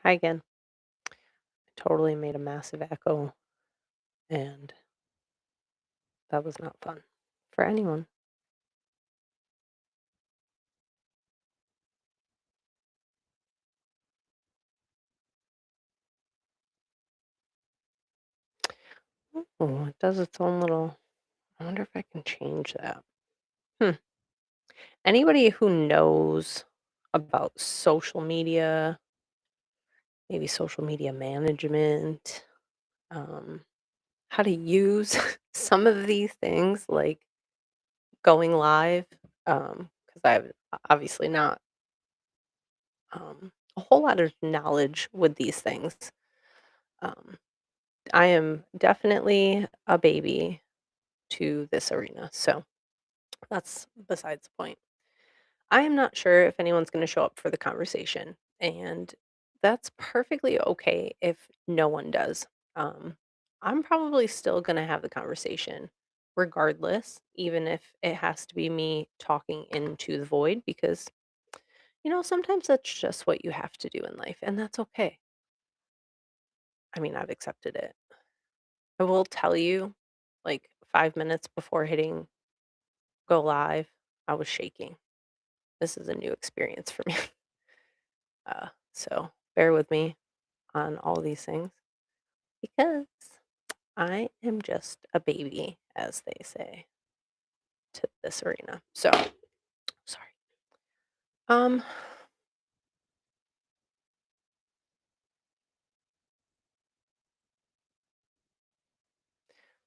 Hi again. Totally made a massive echo, and that was not fun for anyone. Oh, it does its own little. I wonder if I can change that. Hmm. Anybody who knows about social media, maybe social media management, um, how to use some of these things like going live, because I've obviously not a whole lot of knowledge with these things. Um, I am definitely a baby to this arena. So that's besides the point. I am not sure if anyone's going to show up for the conversation, and that's perfectly okay if no one does. Um, I'm probably still going to have the conversation regardless, even if it has to be me talking into the void, because, sometimes that's just what you have to do in life, and that's okay. I mean, I've accepted it. I will tell you, like 5 minutes before hitting go live, I was shaking. This is a new experience for me. So bear with me on all these things because I am just a baby, as they say, to this arena. So sorry. Um,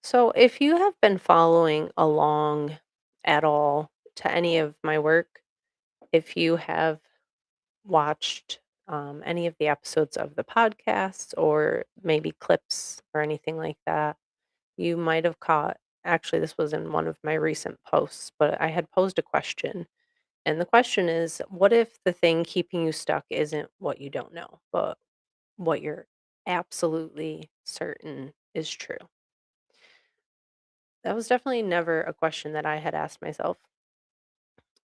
so if you have been following along at all to any of my work, if you have watched any of the episodes of the podcast or maybe clips or anything like that, you might have caught. Actually, this was in one of my recent posts, but I had posed a question. And the question is, what if the thing keeping you stuck isn't what you don't know, but what you're absolutely certain is true? That was definitely never a question that I had asked myself.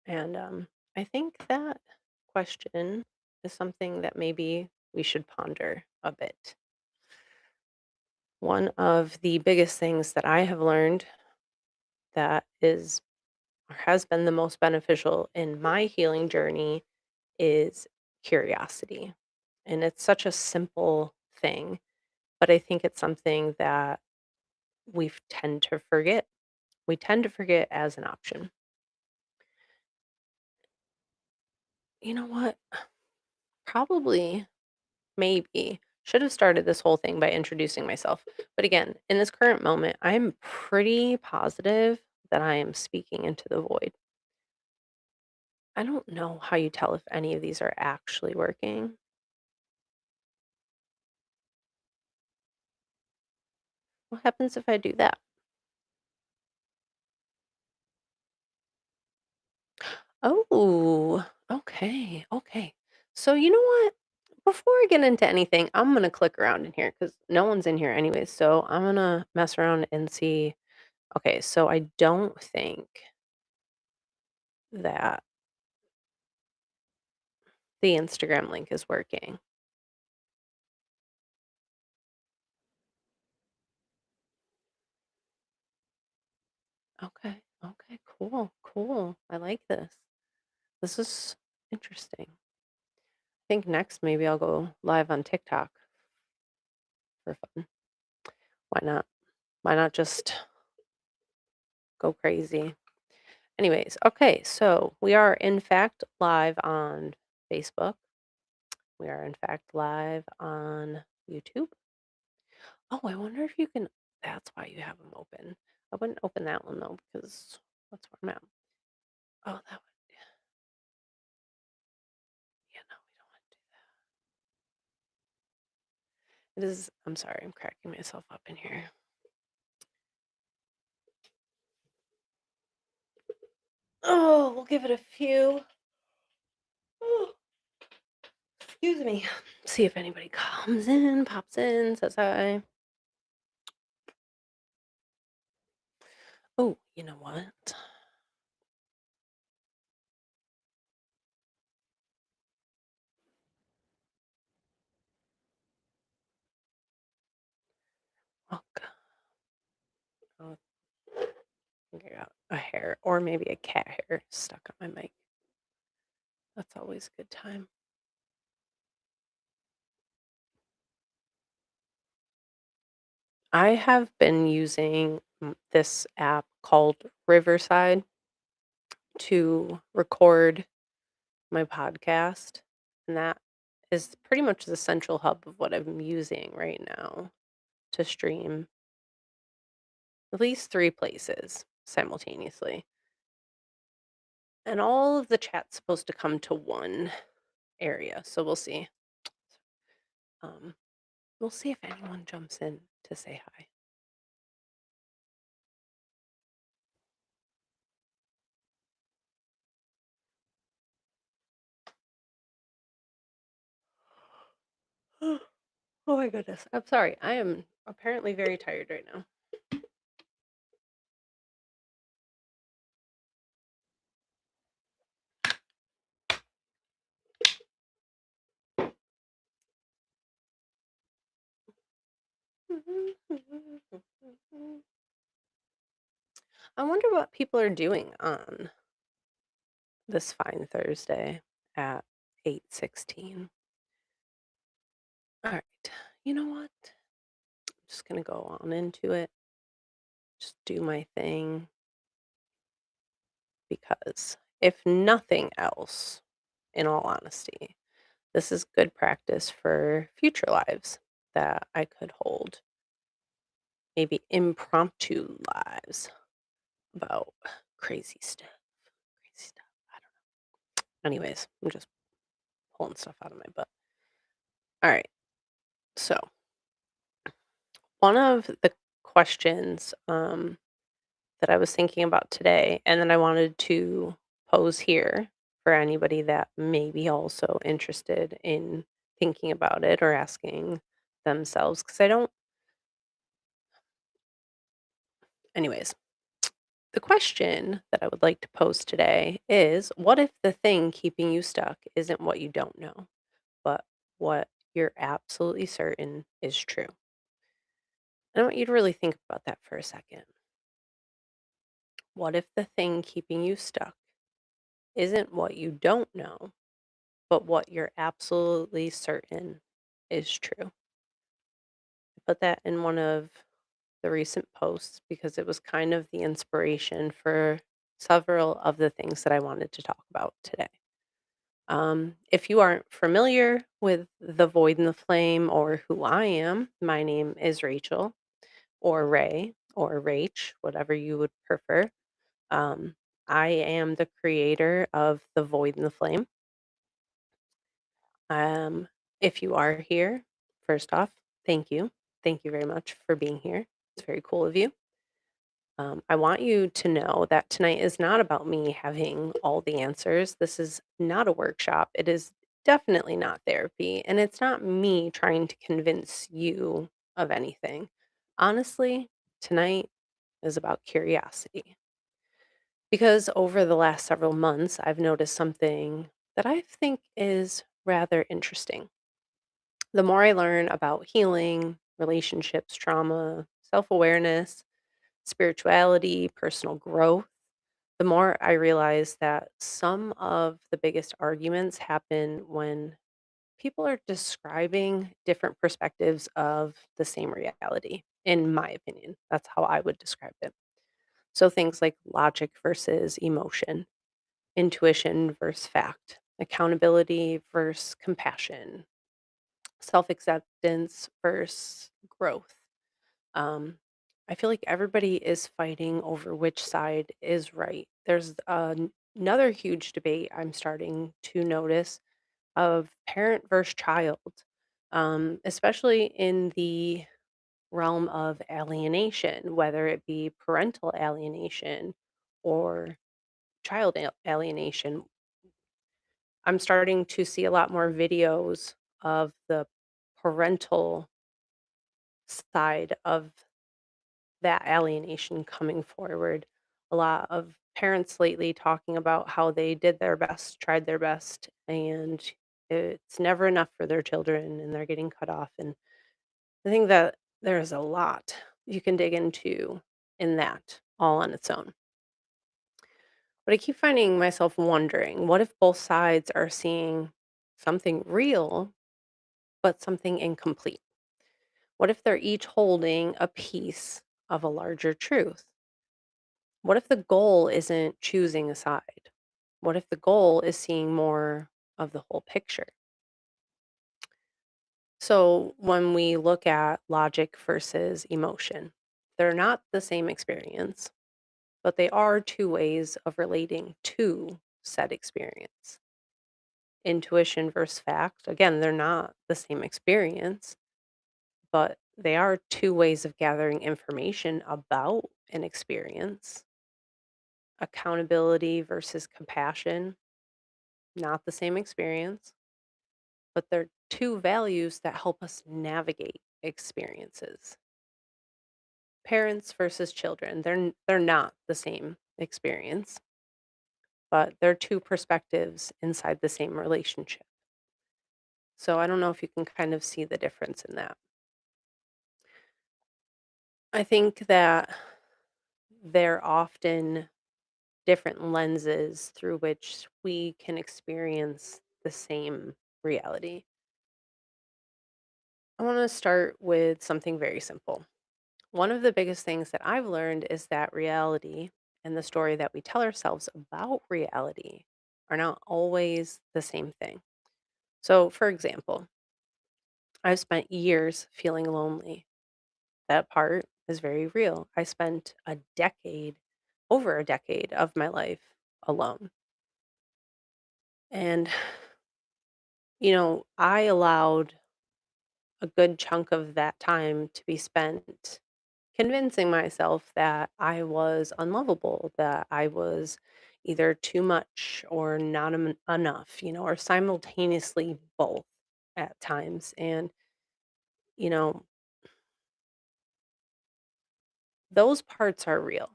And I think that question is something that maybe we should ponder a bit. One of the biggest things that I have learned that is or has been the most beneficial in my healing journey is curiosity. And it's such a simple thing, but I think it's something that we tend to forget. We tend to forget as an option. You know what? Probably, maybe, should have started this whole thing by introducing myself. But again, in this current moment, I'm pretty positive that I am speaking into the void. I don't know how you tell if any of these are actually working. What happens if I do that? Oh, okay, okay. So you know what? Before I get into anything, I'm gonna click around in here because no one's in here anyways. So I'm gonna mess around and see. Okay, so I don't think that the Instagram link is working. Okay, okay, cool, cool. I like this. This is interesting. I think next maybe I'll go live on TikTok for fun. Why not? Why not just go crazy? Anyways, okay, so we are in fact live on Facebook. We are in fact live on YouTube. Oh, I wonder if you can. That's why you have them open. I wouldn't open that one though because that's where I'm at. Oh, that would. Yeah, no, we don't want to do that. It is. I'm sorry, I'm cracking myself up in here. Oh, we'll give it a few. Oh, excuse me. See if anybody comes in, pops in, says hi. Oh, you know what? got a hair or maybe a cat hair stuck on my mic. That's always a good time. I have been using this app called Riverside to record my podcast, and that is pretty much the central hub of what I'm using right now to stream at least 3 places simultaneously. And all of the chat's supposed to come to one area, so we'll see. Um, we'll see if anyone jumps in to say hi. Oh my goodness. I'm sorry. I am apparently very tired right now. I wonder what people are doing on this fine Thursday at 8:16. All right. You know what? I'm just going to go on into it. Just do my thing because if nothing else, in all honesty, this is good practice for future lives that I could hold. Maybe impromptu lives about crazy stuff. Crazy stuff. I don't know. Anyways, I'm just pulling stuff out of my butt. All right. So, one of the questions that I was thinking about today, and then I wanted to pose here for anybody that may be also interested in thinking about it or asking themselves, because I don't, anyways. The question that I would like to pose today is, what if the thing keeping you stuck isn't what you don't know, but what you're absolutely certain is true? I want you to really think about that for a second. What if the thing keeping you stuck isn't what you don't know, but what you're absolutely certain is true? I put that in one of the recent posts because it was kind of the inspiration for several of the things that I wanted to talk about today. If you aren't familiar with The Void and the Flame or who I am, my name is Rachel or Ray or Rach, whatever you would prefer. Um, I am the creator of The Void and the Flame. Um, if you are here, first off, thank you. Thank you very much for being here. It's very cool of you. I want you to know that tonight is not about me having all the answers. This is not a workshop. It is definitely not therapy. And it's not me trying to convince you of anything. Honestly, tonight is about curiosity. Because over the last several months, I've noticed something that I think is rather interesting. The more I learn about healing, relationships, trauma, self awareness, spirituality, personal growth, the more I realize that some of the biggest arguments happen when people are describing different perspectives of the same reality, in my opinion. That's how I would describe it. So things like logic versus emotion, intuition versus fact, accountability versus compassion, self acceptance versus growth. Um, I feel like everybody is fighting over which side is right. There's another huge debate I'm starting to notice of parent versus child, especially in the realm of alienation, whether it be parental alienation or child alienation. I'm starting to see a lot more videos of the parental side of that alienation coming forward. A lot of parents lately talking about how they did their best, tried their best, and it's never enough for their children and they're getting cut off. And I think that there's a lot you can dig into in that all on its own. But I keep finding myself wondering, what if both sides are seeing something real, but something incomplete? What if they're each holding a piece of a larger truth? What if the goal isn't choosing a side? What if the goal is seeing more of the whole picture? So, when we look at logic versus emotion, they're not the same experience, but they are two ways of relating to said experience. Intuition versus fact, again, they're not the same experience, but they are two ways of gathering information about an experience. Accountability versus compassion, not the same experience, but they're two values that help us navigate experiences. Parents versus children, they're not the same experience, but they're two perspectives inside the same relationship. So I don't know if you can kind of see the difference in that. I think that they're often different lenses through which we can experience the same reality. I want to start with something very simple. One of the biggest things that I've learned is that reality and the story that we tell ourselves about reality are not always the same thing. So, for example, I've spent years feeling lonely. That part is very real. I spent over a decade of my life alone. And, I allowed a good chunk of that time to be spent convincing myself that I was unlovable, that I was either too much or not enough, or simultaneously both at times. And, you know, those parts are real.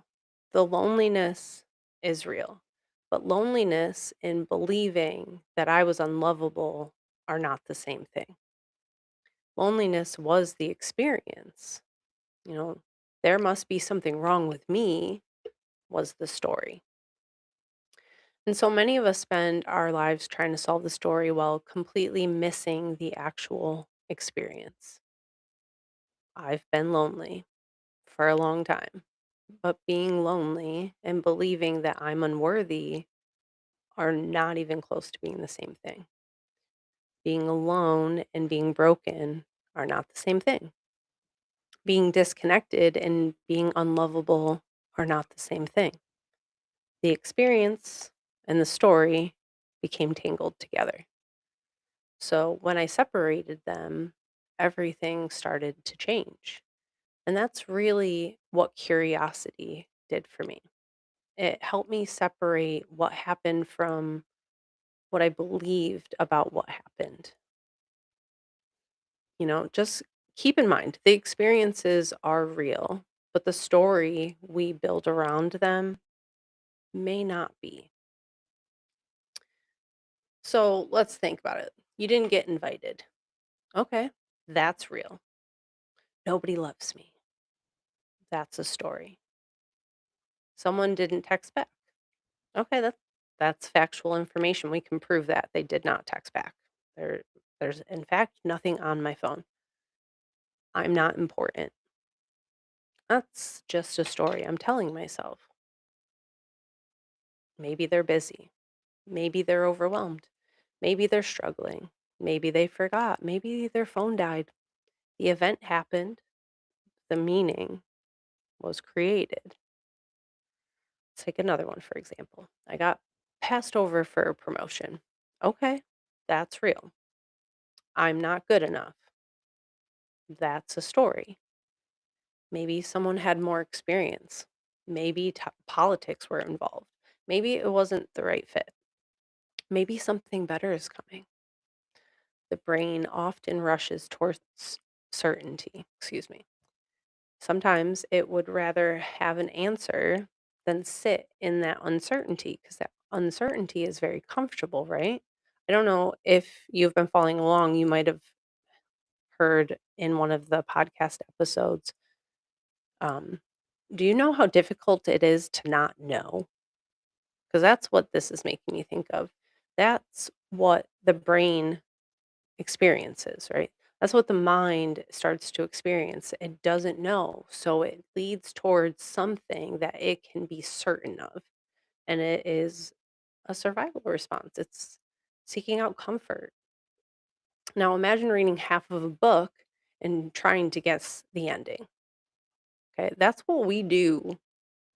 The loneliness is real. But loneliness and believing that I was unlovable are not the same thing. Loneliness was the experience. You know, there must be something wrong with me, was the story. And so many of us spend our lives trying to solve the story while completely missing the actual experience. I've been lonely for a long time, but being lonely and believing that I'm unworthy are not even close to being the same thing. Being alone and being broken are not the same thing. Being disconnected and being unlovable are not the same thing. The experience and the story became tangled together. So when I separated them, everything started to change. And that's really what curiosity did for me. It helped me separate what happened from what I believed about what happened. Just keep in mind the experiences are real, but the story we build around them may not be. So let's think about it. You didn't get invited. Okay, that's real. Nobody loves me. That's a story. Someone didn't text back. Okay, that's factual information. We can prove that they did not text back. There's in fact nothing on my phone. I'm not important. That's just a story I'm telling myself. Maybe they're busy. Maybe they're overwhelmed. Maybe they're struggling. Maybe they forgot. Maybe their phone died. The event happened. The meaning was created. Let's take another one, for example. I got passed over for a promotion. Okay, that's real. I'm not good enough. That's a story. Maybe someone had more experience. Maybe politics were involved. Maybe it wasn't the right fit. Maybe something better is coming. The brain often rushes towards certainty. Excuse me. Sometimes it would rather have an answer than sit in that uncertainty because that uncertainty is very comfortable, right? I don't know if you've been following along, you might have heard in one of the podcast episodes. Um, do you know how difficult it is to not know? because that's what this is making me think of. That's what the brain experiences, right? That's what the mind starts to experience. It doesn't know. So it leads towards something that it can be certain of. And it is a survival response. It's seeking out comfort. Now imagine reading half of a book and trying to guess the ending. Okay. That's what we do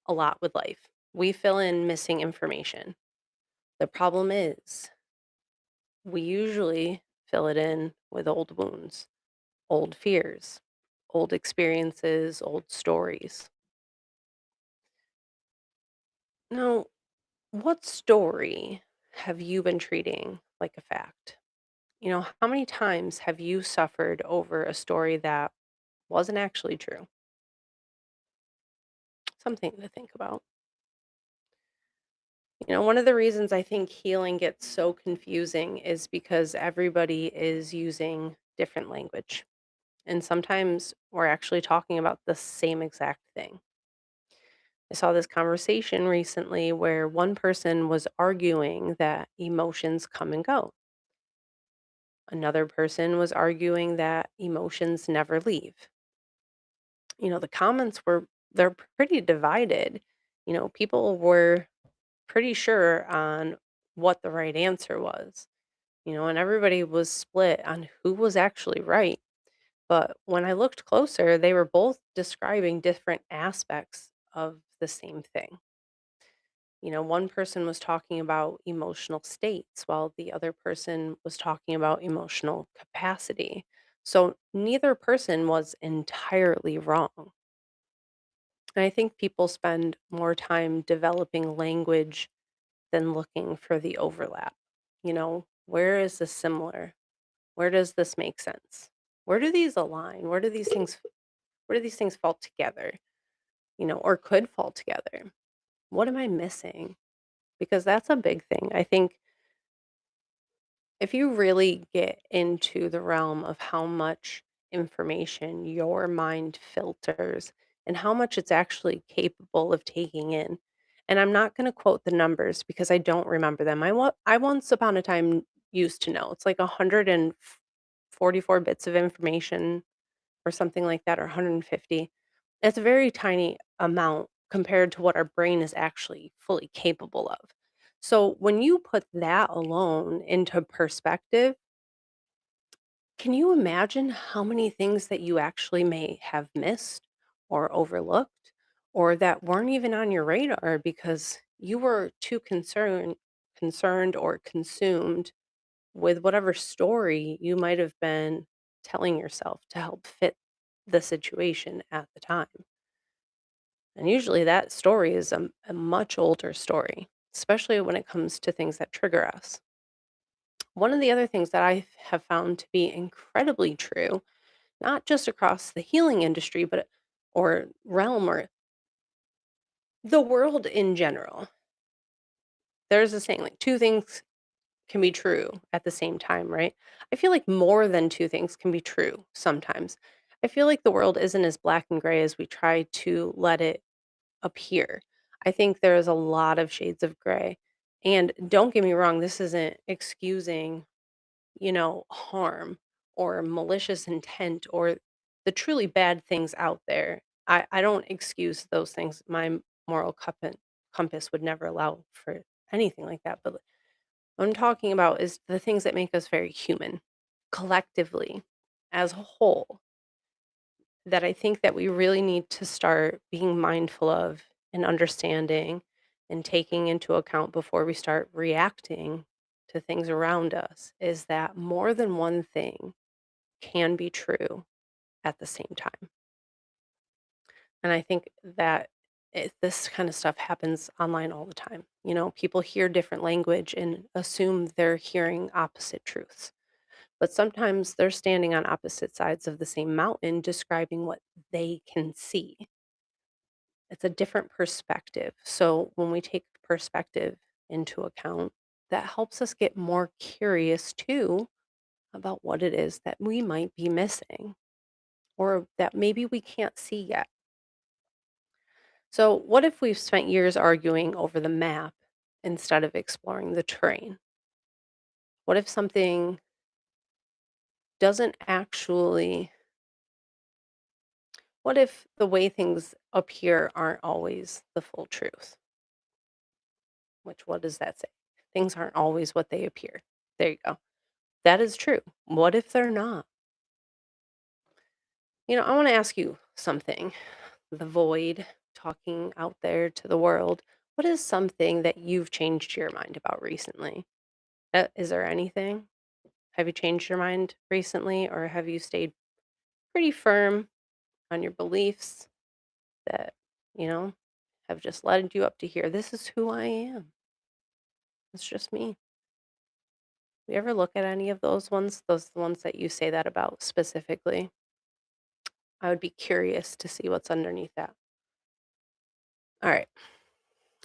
a lot with life. We fill in missing information. The problem is we usually fill it in with old wounds, old fears, old experiences, old stories. Now, what story have you been treating like a fact? How many times have you suffered over a story that wasn't actually true? Something to think about. One of the reasons I think healing gets so confusing is because everybody is using different language. And sometimes we're actually talking about the same exact thing. I saw this conversation recently where one person was arguing that emotions come and go. Another person was arguing that emotions never leave. The comments they're pretty divided. People were pretty sure on what the right answer was, and everybody was split on who was actually right. But when I looked closer, they were both describing different aspects of the same thing. One person was talking about emotional states while the other person was talking about emotional capacity. So neither person was entirely wrong. And I think people spend more time developing language than looking for the overlap. Where is this similar? Where does this make sense? Where do these align? Where do these things fall together? Or could fall together? What am I missing? Because that's a big thing. I think if you really get into the realm of how much information your mind filters and how much it's actually capable of taking in, and I'm not going to quote the numbers because I don't remember them. I once upon a time used to know. It's like 144 bits of information or something like that, or 150. It's a very tiny amount compared to what our brain is actually fully capable of. So when you put that alone into perspective, can you imagine how many things that you actually may have missed or overlooked or that weren't even on your radar because you were too concerned or consumed with whatever story you might have been telling yourself to help fit the situation at the time. And usually that story is a much older story, especially when it comes to things that trigger us. One of the other things that I have found to be incredibly true, not just across the healing industry, but or realm or the world in general. There's a saying like two things can be true at the same time, right? I feel like more than two things can be true sometimes. I feel like the world isn't as black and gray as we try to let it appear. I think there is a lot of shades of gray. And don't get me wrong, this isn't excusing, harm or malicious intent or the truly bad things out there. I don't excuse those things. My moral compass would never allow for anything like that. But what I'm talking about is the things that make us very human collectively as a whole that I think that we really need to start being mindful of and understanding and taking into account before we start reacting to things around us is that more than one thing can be true at the same time. And I think that this kind of stuff happens online all the time. People hear different language and assume they're hearing opposite truths. But sometimes they're standing on opposite sides of the same mountain describing what they can see. It's a different perspective. So when we take perspective into account, that helps us get more curious too about what it is that we might be missing or that maybe we can't see yet. So, what if we've spent years arguing over the map instead of exploring the terrain? What if something doesn't actually what if the way things appear aren't always the full truth? Which what does that say? Things aren't always what they appear. There you go. That is true. What if they're not? I want to ask you something. The void, talking out there to the world. What is something that you've changed your mind about recently? Is there anything? Have you changed your mind recently, or have you stayed pretty firm on your beliefs that, you know, have just led you up to here? This is who I am. It's just me. You ever look at any of those ones? Those ones that you say that about specifically? I would be curious to see what's underneath that. All right.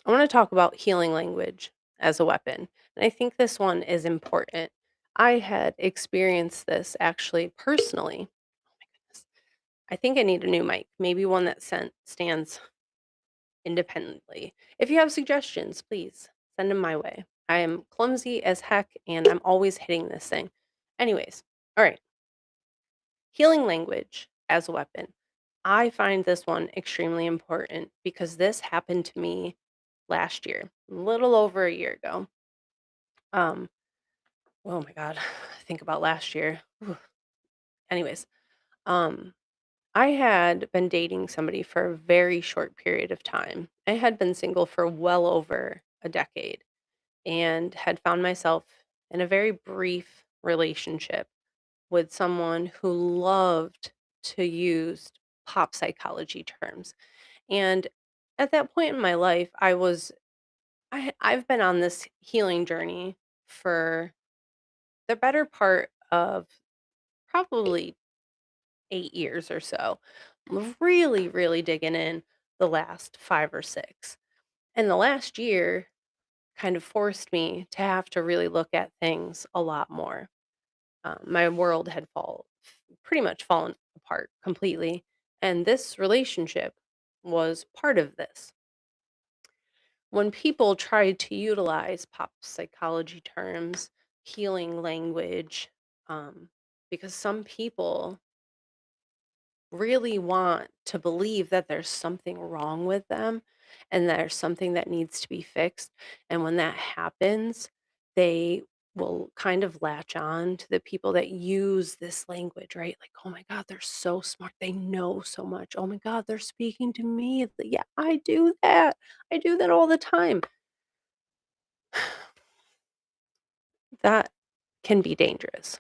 I want to talk about healing language as a weapon. And I think this one is important. I had experienced this actually personally. Oh my goodness. I think I need a new mic, maybe one that stands independently. If you have suggestions, please send them my way. I am clumsy as heck and I'm always hitting this thing. Anyways, all right. Healing language as a weapon. I find this one extremely important because this happened to me last year, a little over a year ago. Um, oh my God, think about last year. Ooh. Anyways, um, I had been dating somebody for a very short period of time. I had been single for well over a decade and had found myself in a very brief relationship with someone who loved to use pop psychology terms. And at that point in my life, I've been on this healing journey for the better part of probably 8 years or so. Really, really digging in the last 5 or 6. And the last year kind of forced me to have to really look at things a lot more. My world had pretty much fallen apart completely, and this relationship was part of this. When people try to utilize pop psychology terms, healing language, um, because some people really want to believe that there's something wrong with them and there's something that needs to be fixed. And when that happens, they will kind of latch on to the people that use this language, right? Like, oh my God, they're so smart. They know so much. Oh my God, they're speaking to me. Yeah, I do that. I do that all the time. That can be dangerous.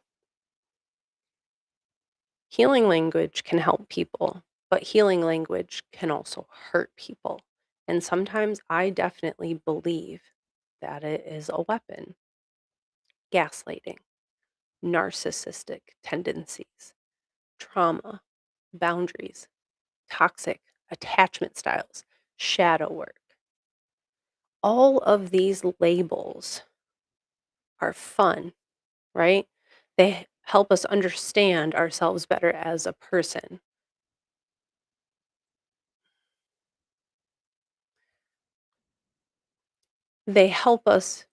Healing language can help people, but healing language can also hurt people. And sometimes I definitely believe that it is a weapon. Gaslighting, narcissistic tendencies, trauma, boundaries, toxic attachment styles, shadow work. All of these labels are fun, right? They help us understand ourselves better as a person. They help us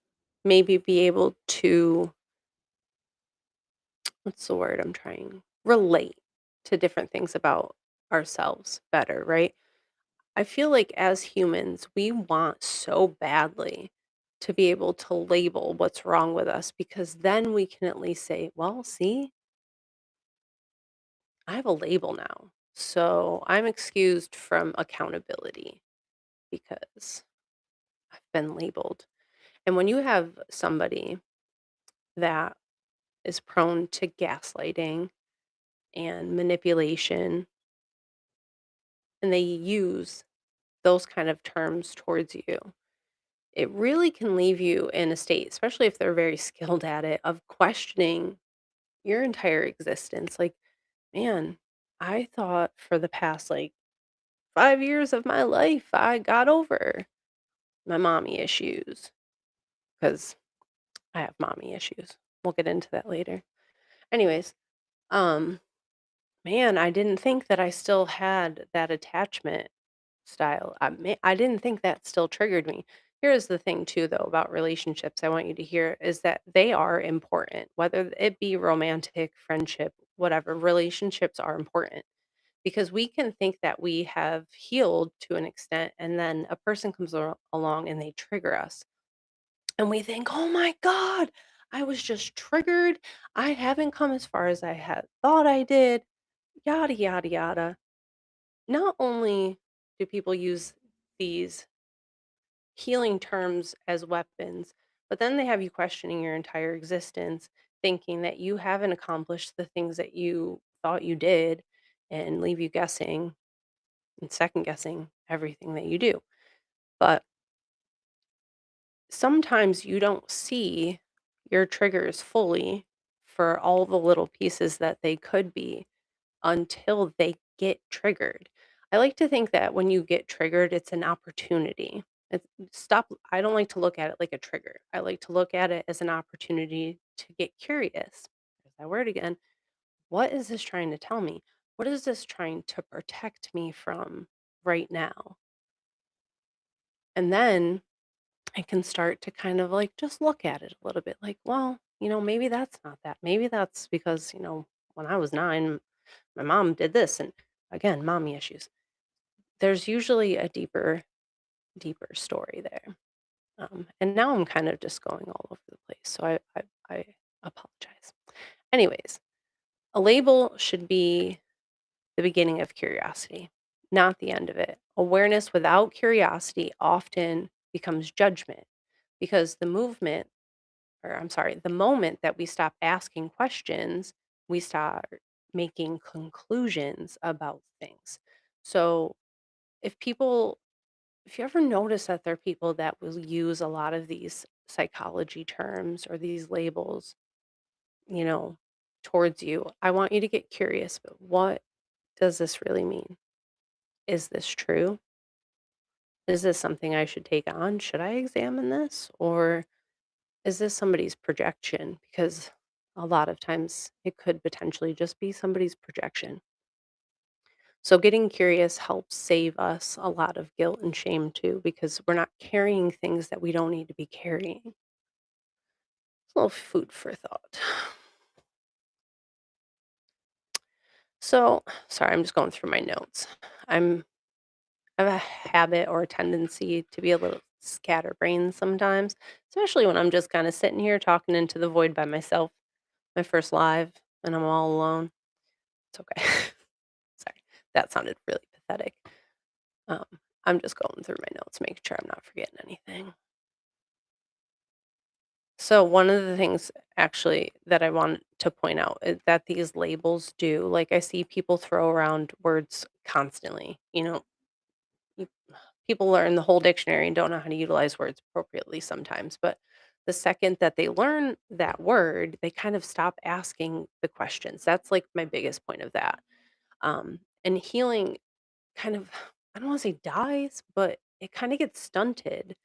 maybe be able to what's the word I'm trying? Relate to different things about ourselves better, right? I feel like as humans, we want so badly to be able to label what's wrong with us because then we can at least say, well, see, I have a label now. So I'm excused from accountability because I've been labeled. And when you have somebody that is prone to gaslighting and manipulation, and they use those kind of terms towards you, it really can leave you in a state, especially if they're very skilled at it, of questioning your entire existence. Like, man, I thought for the past like 5 years of my life, I got over my mommy issues because I have mommy issues. We'll get into that later. Anyways, um, man, I didn't think that I still had that attachment style. I didn't think that still triggered me. Here's the thing too though about relationships I want you to hear is that they are important, whether it be romantic, friendship, whatever. Relationships are important because we can think that we have healed to an extent and then a person comes along and they trigger us. And we think, "Oh my god, I was just triggered. I haven't come as far as I had thought I did." Yada yada yada. Not only do people use these healing terms as weapons, but then they have you questioning your entire existence, thinking that you haven't accomplished the things that you thought you did, and leave you guessing and second guessing everything that you do. But sometimes you don't see your triggers fully for all the little pieces that they could be until they get triggered. I like to think that when you get triggered, it's an opportunity. I don't like to look at it like a trigger. I like to look at it as an opportunity to get curious. There's that word again. What is this trying to tell me? What is this trying to protect me from right now? And then I can start to kind of like just look at it a little bit like, well, maybe that's not that. Maybe that's because, when I was 9, my mom did this. And again, mommy issues. There's usually a deeper story there. And now I'm kind of just going all over the place. So I apologize. Anyways, a label should be the beginning of curiosity, not the end of it. Awareness without curiosity often becomes judgment because the moment that we stop asking questions, we start making conclusions about things. So if people, if you ever notice that there are people that will use a lot of these psychology terms or these labels, you know, towards you, I want you to get curious, but what does this really mean? Is this true? Is this something I should take on? Should I examine this? Or is this somebody's projection? Because a lot of times it could potentially just be somebody's projection. So getting curious helps save us a lot of guilt and shame too, because we're not carrying things that we don't need to be carrying. A little food for thought. So, sorry, I'm just going through my notes. I'm I have a habit or a tendency to be a little scatterbrained sometimes, especially when I'm just kind of sitting here talking into the void by myself. My first live, and I'm all alone. It's okay. Sorry, that sounded really pathetic. Um, I'm just going through my notes, making sure I'm not forgetting anything. So one of the things actually that I want to point out is that these labels do, like I see people throw around words constantly. You, people learn the whole dictionary and don't know how to utilize words appropriately sometimes. But the second that they learn that word, they kind of stop asking the questions. That's like my biggest point of that. And healing kind of, I don't want to say dies, but it kind of gets stunted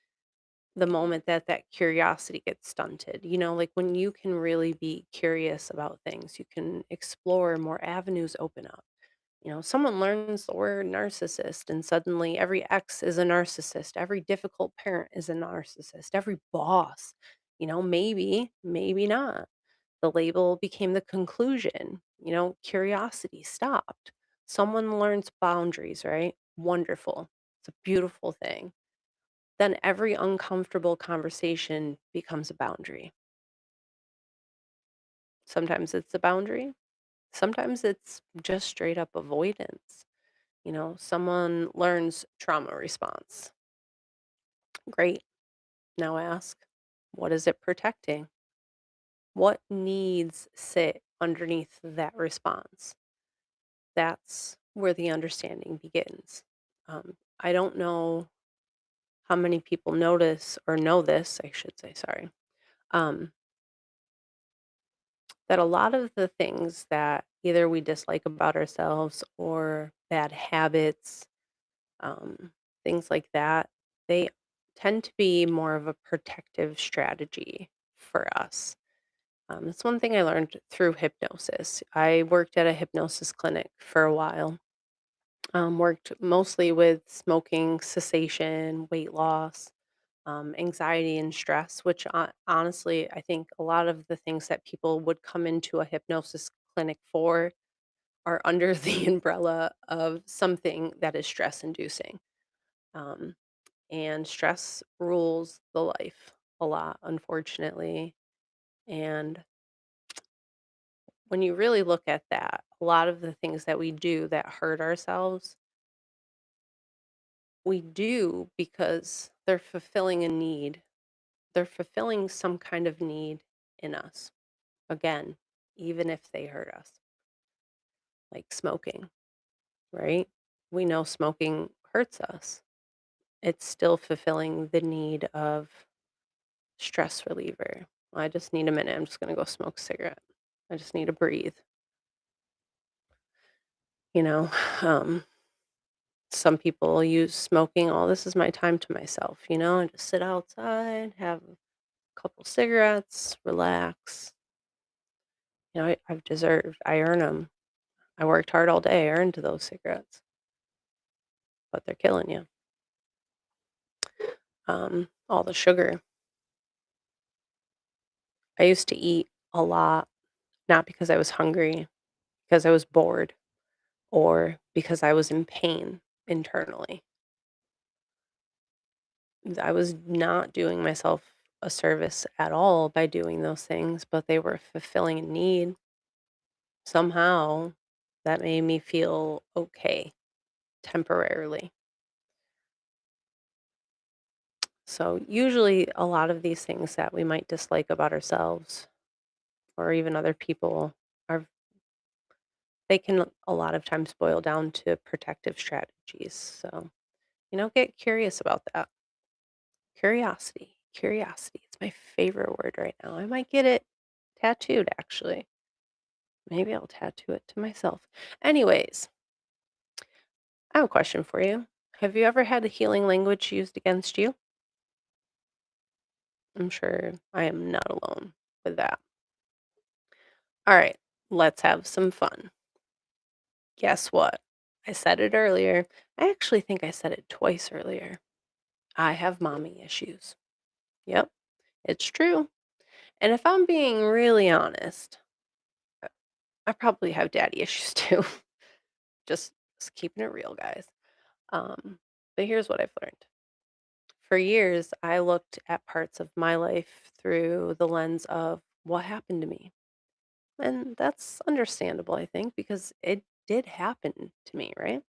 the moment that that curiosity gets stunted. Like when you can really be curious about things, you can explore, more avenues open up. Someone learns the word narcissist, and suddenly every ex is a narcissist, every difficult parent is a narcissist, every boss, maybe not. The label became the conclusion. Curiosity stopped. Someone learns boundaries, right? Wonderful. It's a beautiful thing. Then every uncomfortable conversation becomes a boundary. Sometimes it's a boundary, sometimes it's just straight up avoidance. Someone learns trauma response. Great. Now ask, what is it protecting? What needs sit underneath that response? That's where the understanding begins. I don't know how many people notice or know this, I should say, sorry. Um, that a lot of the things that either we dislike about ourselves or bad habits, um, things like that, they tend to be more of a protective strategy for us. That's one thing I learned through hypnosis. I worked at a hypnosis clinic for a while, worked mostly with smoking cessation, weight loss. anxiety and stress, which honestly, I think a lot of the things that people would come into a hypnosis clinic for are under the umbrella of something that is stress inducing. Um, and stress rules the life a lot, unfortunately. And when you really look at that, a lot of the things that we do that hurt ourselves, we do because they're fulfilling a need. They're fulfilling some kind of need in us. Again, even if they hurt us, like smoking, right? We know smoking hurts us. It's still fulfilling the need of stress reliever. I just need a minute. I'm just going to go smoke a cigarette. I just need to breathe. You know, um, some people use smoking. Oh, this is my time to myself. And just sit outside, have a couple cigarettes, relax. I've deserved. I earn them. I worked hard all day. I earned those cigarettes, but they're killing you. All the sugar. I used to eat a lot, not because I was hungry, because I was bored or because I was in pain internally. I was not doing myself a service at all by doing those things, but they were fulfilling a need. Somehow that made me feel okay temporarily. So, usually, a lot of these things that we might dislike about ourselves or even other people are they can a lot of times boil down to protective strategies. So, get curious about that. Curiosity. Curiosity. It's my favorite word right now. I might get it tattooed actually. Maybe I'll tattoo it to myself. Anyways, I have a question for you. Have you ever had a healing language used against you? I'm sure I am not alone with that. All right, let's have some fun. Guess what? I said it earlier. I actually think I said it twice earlier. I have mommy issues. Yep, it's true. And if I'm being really honest, I probably have daddy issues too. just keeping it real, guys. Um, but here's what I've learned. For years, I looked at parts of my life through the lens of what happened to me. And that's understandable, I think, because it did happen to me, right?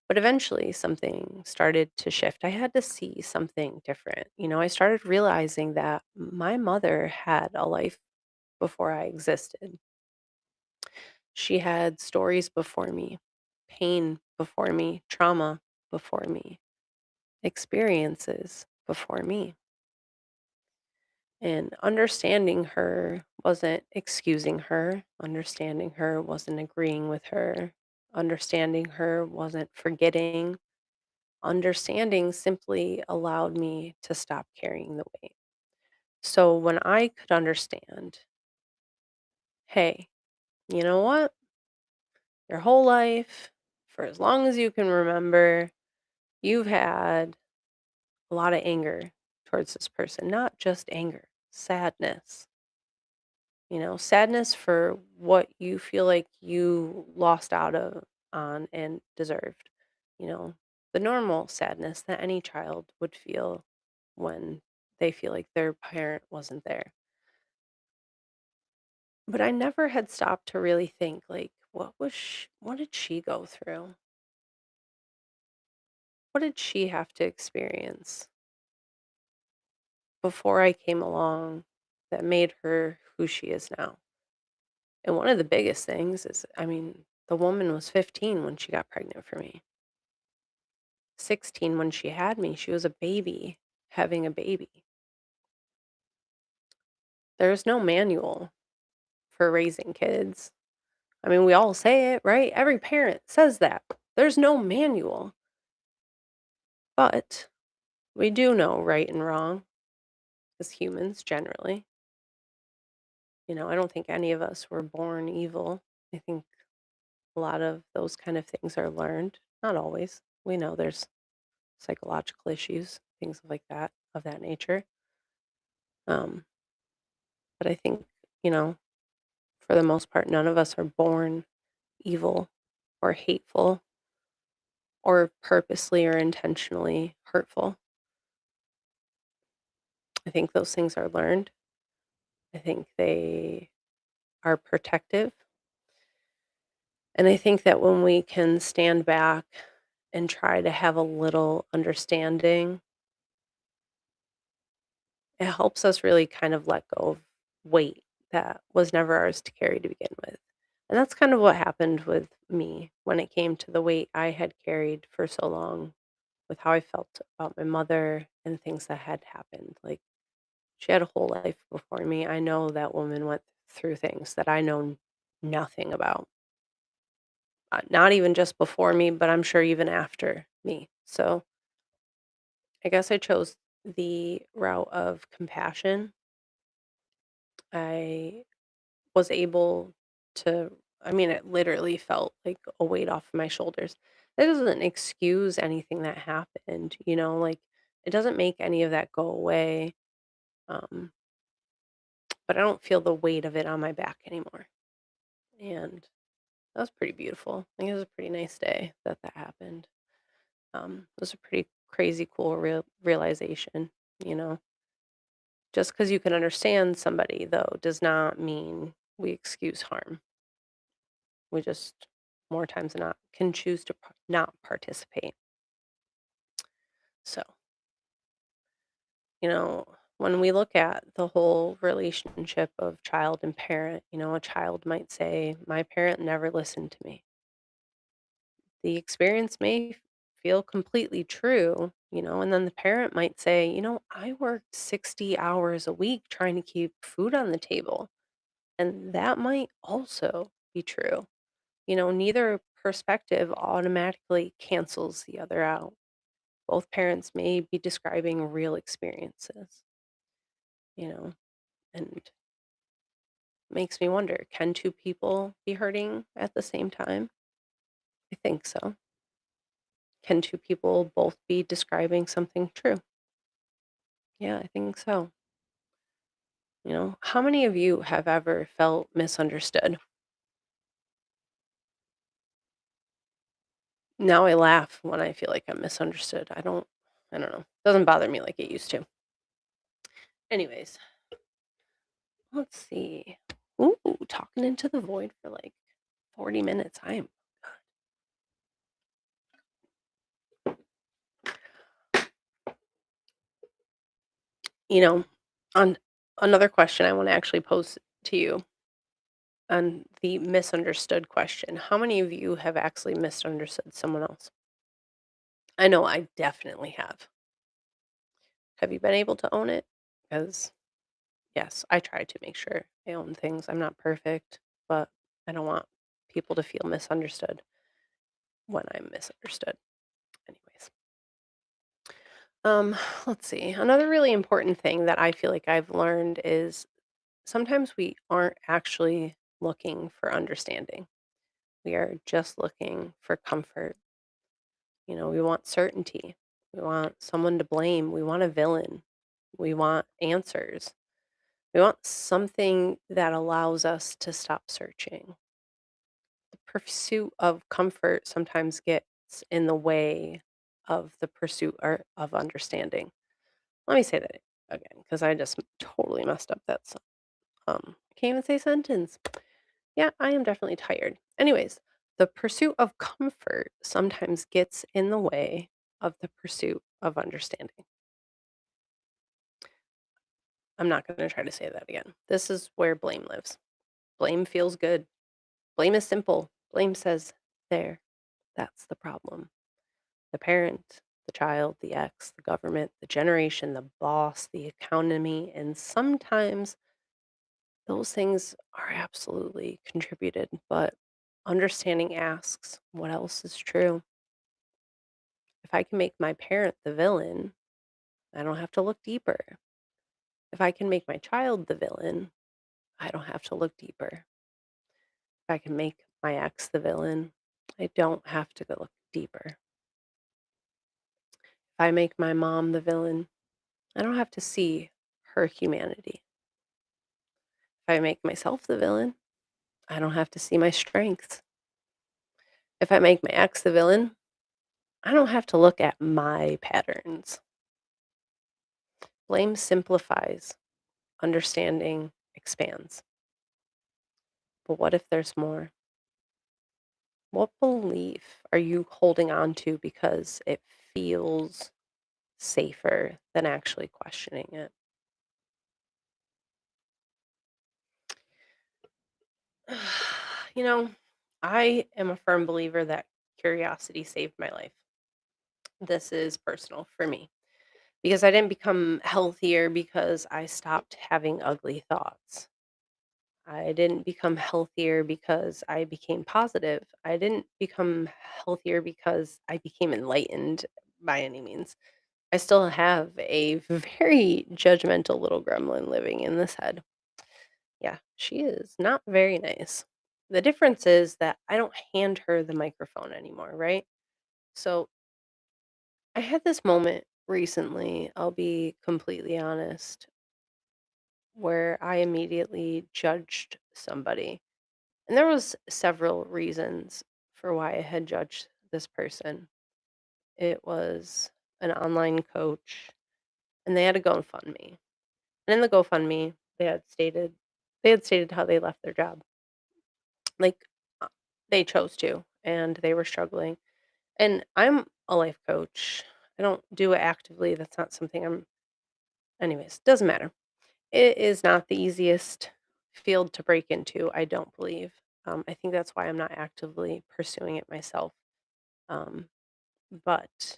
But eventually something started to shift. I had to see something different. I started realizing that my mother had a life before I existed. She had stories before me, pain before me, trauma before me, experiences before me. And understanding her wasn't excusing her, understanding her wasn't agreeing with her, understanding her wasn't forgetting. Understanding simply allowed me to stop carrying the weight. So when I could understand, hey, you know what? Your whole life, for as long as you can remember, you've had a lot of anger towards this person, not just anger, sadness. Sadness for what you feel like you lost out of on and deserved. You know, the normal sadness that any child would feel when they feel like their parent wasn't there. But I never had stopped to really think like what did she go through? What did she have to experience before I came along that made her who she is now? And one of the biggest things is, I mean, the woman was 15 when she got pregnant for me. 16 when she had me. She was a baby having a baby. There's no manual for raising kids. I mean, we all say it, right? Every parent says that. There's no manual. But we do know right and wrong as humans generally. I don't think any of us were born evil. I think a lot of those kind of things are learned. Not always. We know there's psychological issues, things like that. of that nature. Um, but I think, you know, for the most part, none of us are born evil or hateful or purposely or intentionally hurtful. I think those things are learned. I think they are protective. And I think that when we can stand back and try to have a little understanding, it helps us really kind of let go of weight that was never ours to carry to begin with. And that's kind of what happened with me when it came to the weight I had carried for so long with how I felt about my mother and things that had happened. Like, she had a whole life before me. I know that woman went through things that I know nothing about. Not even just before me, but I'm sure even after me. So I guess I chose the route of compassion. I was able to, I mean, it literally felt like a weight off my shoulders. That doesn't excuse anything that happened, like, it doesn't make any of that go away. Um, but I don't feel the weight of it on my back anymore. And that was pretty beautiful. I think it was a pretty nice day that that happened. It was a pretty crazy cool realization, you know. Just because you can understand somebody, though, does not mean we excuse harm. We just, more times than not, can choose to not participate. So, you know, when we look at the whole relationship of child and parent, a child might say, "My parent never listened to me." The experience may feel completely true, and then the parent might say, "I worked 60 hours a week trying to keep food on the table." And that might also be true. Neither perspective automatically cancels the other out. Both parents may be describing real experiences, you know, and makes me wonder, can two people be hurting at the same time? I think so. Can two people both be describing something true? Yeah, I think so. How many of you have ever felt misunderstood? Now I laugh when I feel like I'm misunderstood. I don't know. Doesn't bother me like it used to. Anyways, let's see. Ooh, talking into the void for like 40 minutes. You know, on another question I want to actually pose to you on the misunderstood question. How many of you have actually misunderstood someone else? I know I definitely have. Have you been able to own it? Because, yes, I try to make sure I own things. I'm not perfect, but I don't want people to feel misunderstood when I'm misunderstood. Anyways, um, let's see. Another really important thing that I feel like I've learned is sometimes we aren't actually looking for understanding. We are just looking for comfort. We want certainty. We want someone to blame. We want a villain. We want answers. We want something that allows us to stop searching. The pursuit of comfort sometimes gets in the way of the pursuit of understanding. Let me say that again because I just totally messed up that. I can't even say sentence. Yeah, I am definitely tired. Anyways, the pursuit of comfort sometimes gets in the way of the pursuit of understanding. I'm not going to try to say that again. This is where blame lives. Blame feels good. Blame is simple. Blame says, there, that's the problem. The parent, the child, the ex, the government, the generation, the boss, the economy, and sometimes those things are absolutely contributed, but understanding asks, what else is true? If I can make my parent the villain, I don't have to look deeper. If I can make my child the villain, I don't have to look deeper. If I can make my ex the villain, I don't have to go look deeper. If I make my mom the villain, I don't have to see her humanity. If I make myself the villain, I don't have to see my strengths. If I make my ex the villain, I don't have to look at my patterns. Blame simplifies, understanding expands. But what if there's more? What belief are you holding on to because it feels safer than actually questioning it? You know, I am a firm believer that curiosity saved my life. This is personal for me because I didn't become healthier because I stopped having ugly thoughts. I didn't become healthier because I became positive. I didn't become healthier because I became enlightened by any means. I still have a very judgmental little gremlin living in this head. Yeah, she is not very nice. The difference is that I don't hand her the microphone anymore, right? So I had this moment recently, I'll be completely honest, where I immediately judged somebody. And there was several reasons for why I had judged this person. It was an online coach and they had a GoFundMe. And in the GoFundMe, they had stated they had stated how they left their job. Like uh, they chose to and they were struggling. And I'm a life coach. I don't do it actively. That's not something I'm anyways, doesn't matter. It is not the easiest field to break into, I don't believe. I think that's why I'm not actively pursuing it myself. Um, but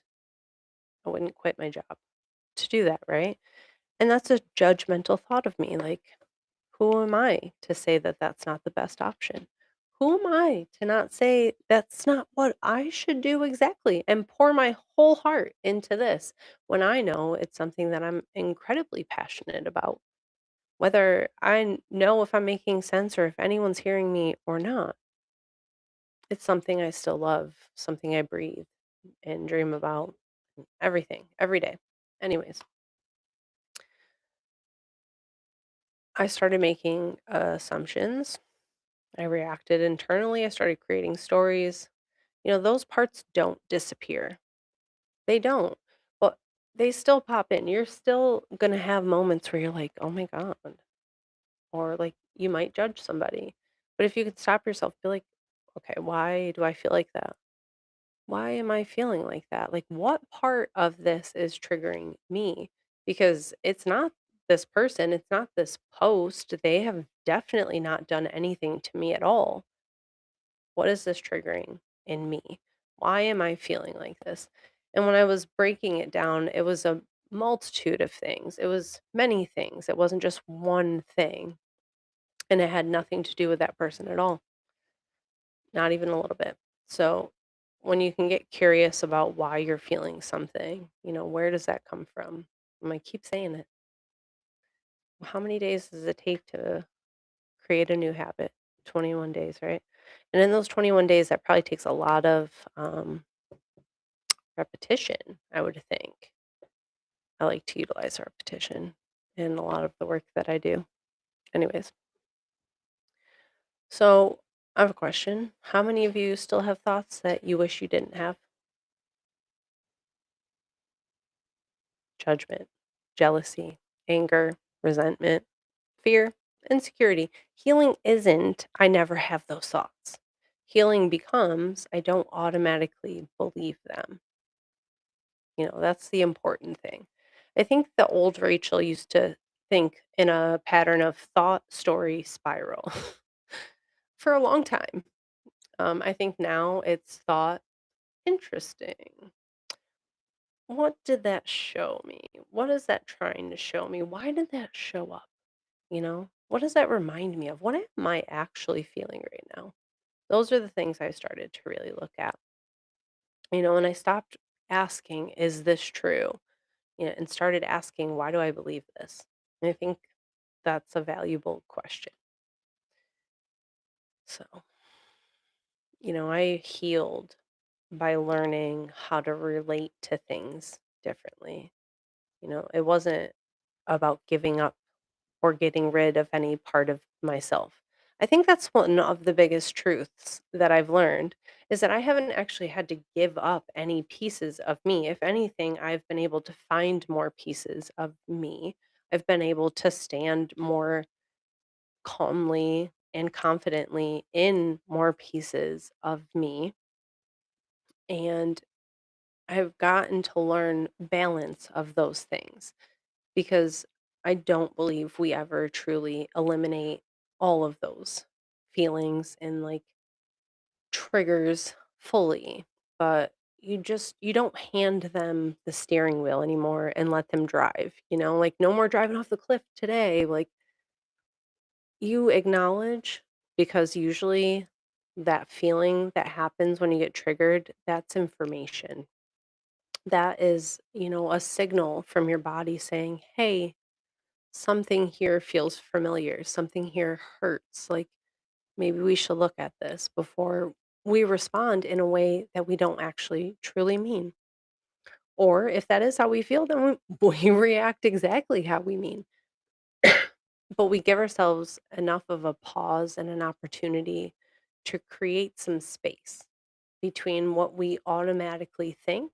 I wouldn't quit my job to do that, right? And that's a judgmental thought of me. Like, who am I to say that that's not the best option? Who am I to not say that's not what I should do exactly and pour my whole heart into this when I know it's something that I'm incredibly passionate about? Whether know if I'm making sense or if anyone's hearing me or not, it's something I still love, something I breathe and dream about, everything, every day. Anyways, I started making assumptions. I reacted internally. I started creating stories. Those parts don't disappear. They don't. But they still pop in. You're still going to have moments where you're like, oh my God. Or like you might judge somebody. But if you could stop yourself, be like, okay, why do I feel like that? Why am I feeling like that? Like, what part of this is triggering me? Because it's not this person, it's not this post. They have definitely not done anything to me at all. What is this triggering in me? Why am I feeling like this? And when I was breaking it down, it was a multitude of things. It was many things. It wasn't just one thing. And it had nothing to do with that person at all, not even a little bit. So, when you can get curious about why you're feeling something, where does that come from? I keep saying it. How many days does it take to create a new habit? 21 days, right? And in those 21 days, that probably takes a lot of repetition, I would think. I like to utilize repetition in a lot of the work that I do. Anyways, so I have a question. How many of you still have thoughts that you wish you didn't have? Judgment, jealousy, anger, resentment, fear, insecurity. Healing isn't, I never have those thoughts. Healing becomes, I don't automatically believe them. That's the important thing. I think the old Rachel used to think in a pattern of thought, story, spiral for a long time. I think now it's thought, interesting. What did that show me? What is that trying to show me? Why did that show up? What does that remind me of? What am I actually feeling right now? Those are the things I started to really look at. And I stopped asking, is this true? And started asking, why do I believe this? And I think that's a valuable question. So, I healed by learning how to relate to things differently. It wasn't about giving up or getting rid of any part of myself. I think that's one of the biggest truths that I've learned is that I haven't actually had to give up any pieces of me. If anything, I've been able to find more pieces of me. I've been able to stand more calmly and confidently in more pieces of me. And I've gotten to learn balance of those things because I don't believe we ever truly eliminate all of those feelings and like triggers fully, but you don't hand them the steering wheel anymore and let them drive, like no more driving off the cliff today. Like you acknowledge because usually that feeling that happens when you get triggered, that's information. That is, a signal from your body saying, "Hey, something here feels familiar. Something here hurts. Like maybe we should look at this before we respond in a way that we don't actually truly mean." Or if that is how we feel, then we react exactly how we mean. But we give ourselves enough of a pause and an opportunity to create some space between what we automatically think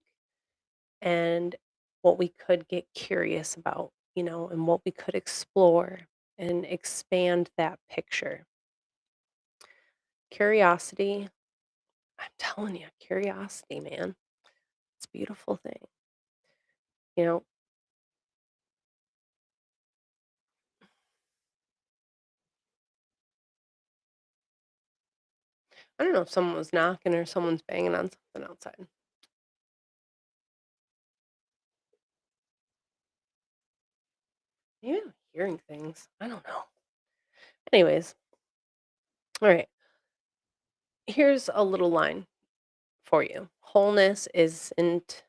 and what we could get curious about, and what we could explore and expand that picture. Curiosity, I'm telling you, curiosity, man, it's a beautiful thing. You know, I don't know if someone was knocking or someone's banging on something outside. Maybe I'm hearing things. I don't know. Anyways, all right. Here's a little line for you. Wholeness isn't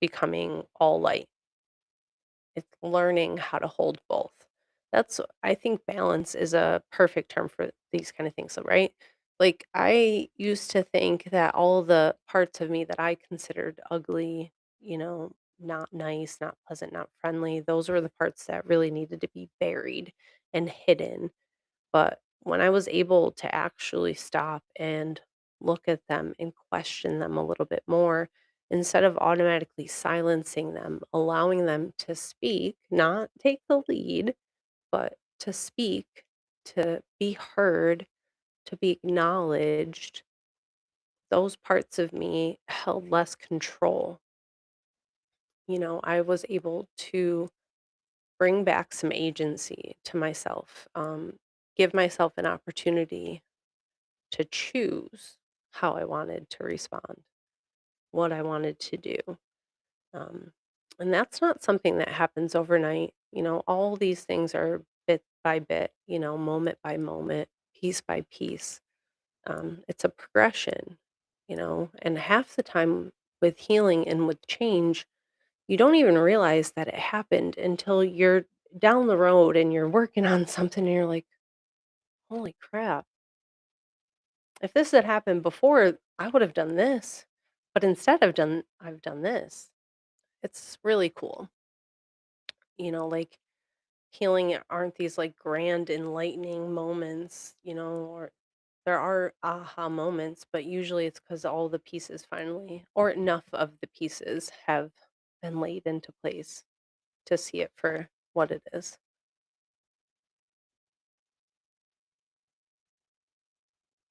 becoming all light. It's learning how to hold both. I think balance is a perfect term for these kind of things, so right? Like I used to think that all the parts of me that I considered ugly, not nice, not pleasant, not friendly, those were the parts that really needed to be buried and hidden. But when I was able to actually stop and look at them and question them a little bit more, instead of automatically silencing them, allowing them to speak, not take the lead, but to speak, to be heard, to be acknowledged, those parts of me held less control. I was able to bring back some agency to myself, give myself an opportunity to choose how I wanted to respond, what I wanted to do. Um, and that's not something that happens overnight. All these things are bit by bit, moment by moment, piece by piece. It's a progression, and half the time with healing and with change, you don't even realize that it happened until you're down the road and you're working on something and you're like, holy crap, if this had happened before, I would have done this, but instead I've done this. It's really cool. Like healing aren't these like grand enlightening moments, or there are aha moments, but usually it's because all the pieces finally, or enough of the pieces have been laid into place to see it for what it is.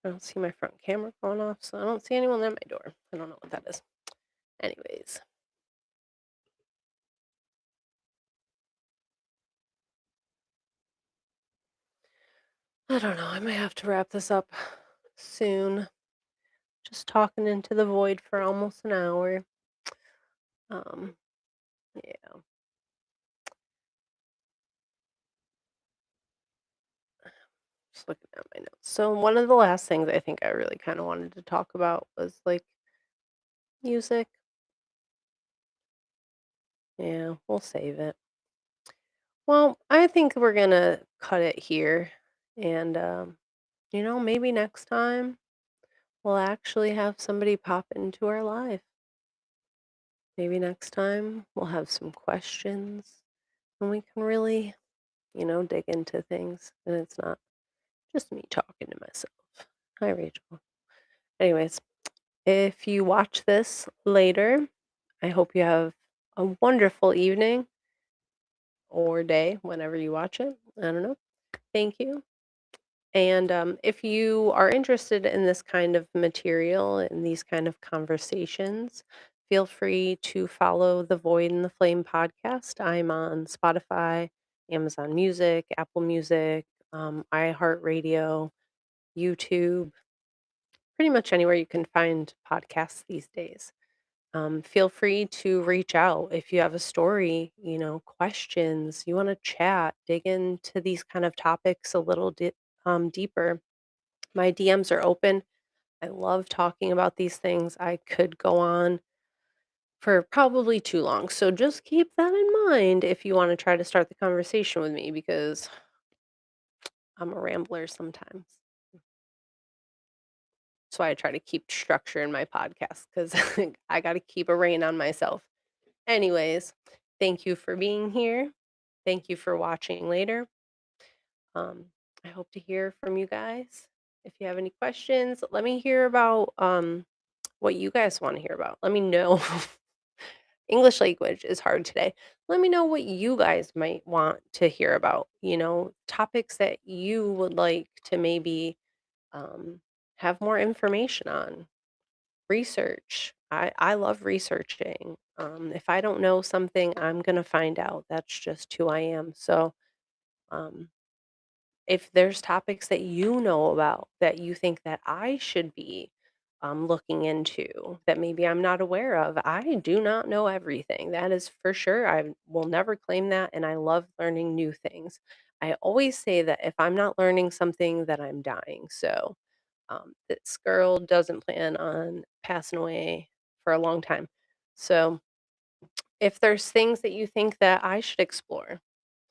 I don't see my front camera going off, so I don't see anyone at my door. I don't know what that is. Anyways, I don't know. I might have to wrap this up soon. Just talking into the void for almost an hour. Um, yeah, just looking at my notes. So one of the last things I think I really kind of wanted to talk about was like music. Yeah, we'll save it. Well, I think we're gonna cut it here, and maybe next time we'll actually have somebody pop into our life. Maybe next time we'll have some questions and we can really, dig into things and it's not just me talking to myself. Hi, Rachel. Anyways, if you watch this later, I hope you have a wonderful evening or day whenever you watch it. I don't know. Thank you. And if you are interested in this kind of material and these kind of conversations, feel free to follow the Void and the Flame podcast. I'm on Spotify, Amazon Music, Apple Music, iHeartRadio, YouTube, pretty much anywhere you can find podcasts these days. Feel free to reach out if you have a story, questions, you want to chat, dig into these kind of topics a little deeper. My DMs are open. I love talking about these things. I could go on for probably too long. So just keep that in mind if you want to try to start the conversation with me because I'm a rambler sometimes. That's why I try to keep structure in my podcast because I got to keep a rein on myself. Anyways, thank you for being here. Thank you for watching later. Um, I hope to hear from you guys. If you have any questions, let me hear about what you guys want to hear about. Let me know. English language is hard today. Let me know what you guys might want to hear about, topics that you would like to maybe um, have more information on. Research. I love researching. If I don't know something, I'm going to find out. That's just who I am. So, um, if there's topics that you know about that you think that I should be looking into that maybe I'm not aware of, I do not know everything. That is for sure. I will never claim that. And I love learning new things. I always say that if I'm not learning something, that I'm dying. So this girl doesn't plan on passing away for a long time. So if there's things that you think that I should explore,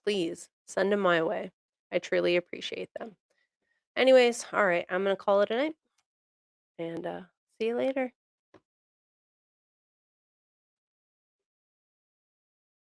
please send them my way. I truly appreciate them. Anyways, all right, I'm gonna call it a night and see you later.